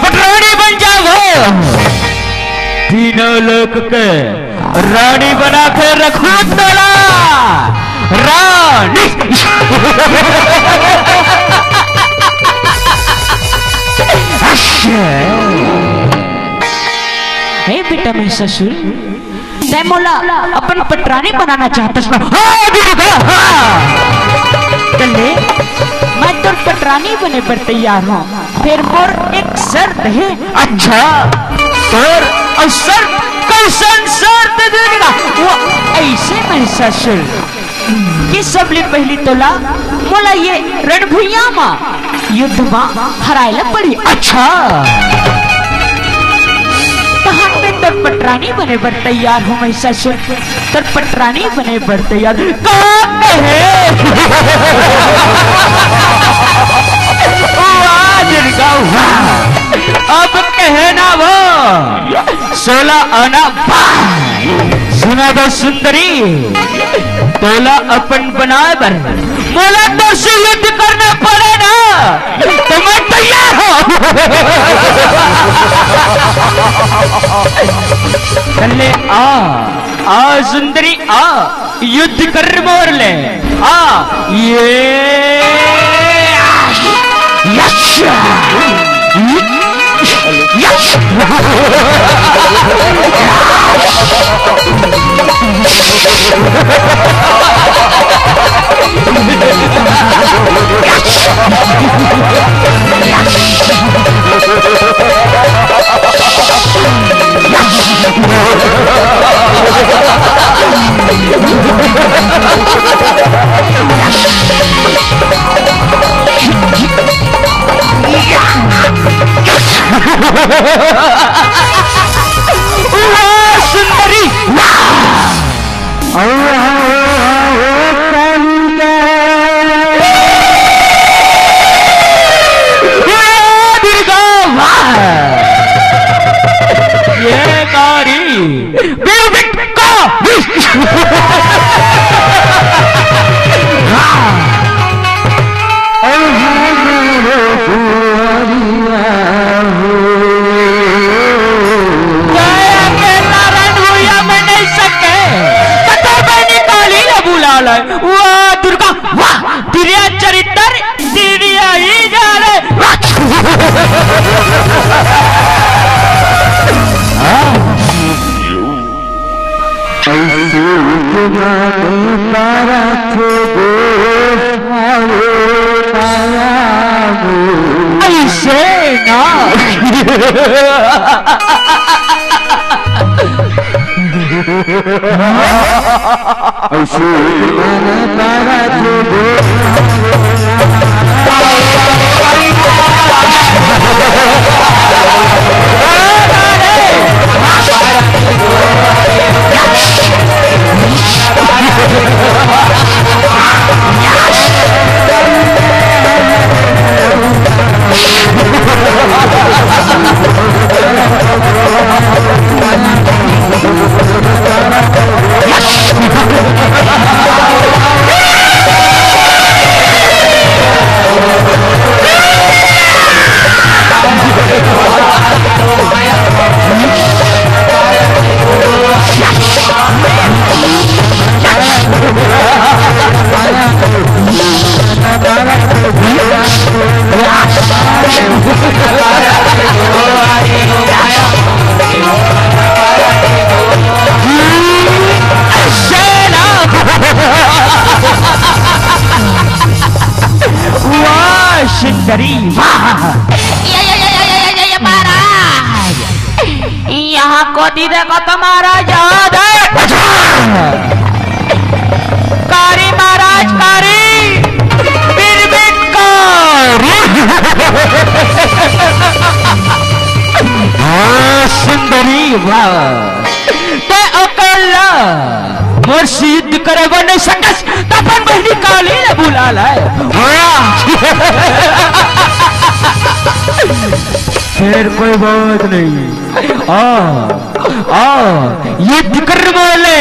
पटरानी बन जाओ, तीनों लोक के रानी बना के रखो तोला रानी। हे बेटा मैं ससुर तय मोला अपन पटरानी बनाना चाहता चले मैं तो पटरानी बने पर तैयार हूँ, फिर मोर एक शर्त है। अच्छा सर और सर कैसन शर्त देगा? वो ऐसे मैं ससुर कि सबले पहली तोला मोला ये रणभूया माँ युद्ध माँ हरायला पड़ी। अच्छा तहां में तर पटरानी बने पर तैयार हूँ मैं ससुर, तर पटरानी बने पर तैयार अब कहना वो 16 आना सुना दो सुंदरी, तोला अपन बनाए बर मोला तो से युद्ध करना पड़े ना, तो मैं तैयार हूँ। चले आ सुंदरी आ युद्ध कर मोर ले आ ये यश यश सुंदरी ये कारी ऐसे तुम्हारे तारा थे ऐसे ना ऐसे तुम्हारे तारा थे यहाँ कोती देखो तुम्हारा याद है कारी महाराज कारी सुंदरी वाह ते अकेला मोर सिद्ध करे बने सकस तपन बहनी काली ने बुला लाए फिर कोई बात नहीं युद्ध कर बोले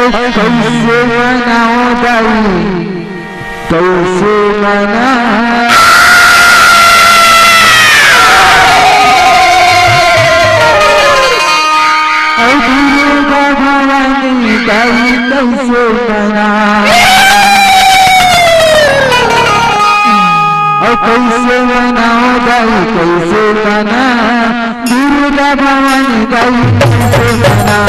कैसे मनाओ दाई कैसे मना भगवानी दाई कैसे मना कैसे मनाओ दाई कैसे मना दुर्गा भवानी दाई कैसे मना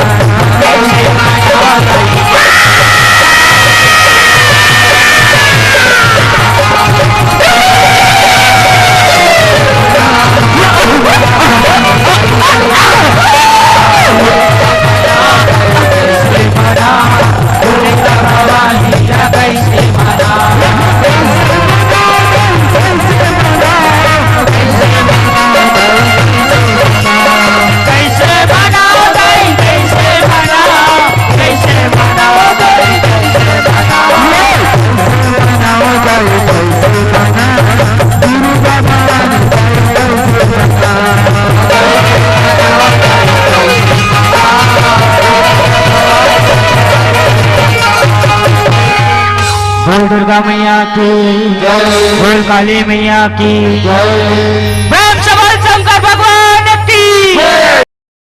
दुर्गा मैया की, बोल काली मैया की।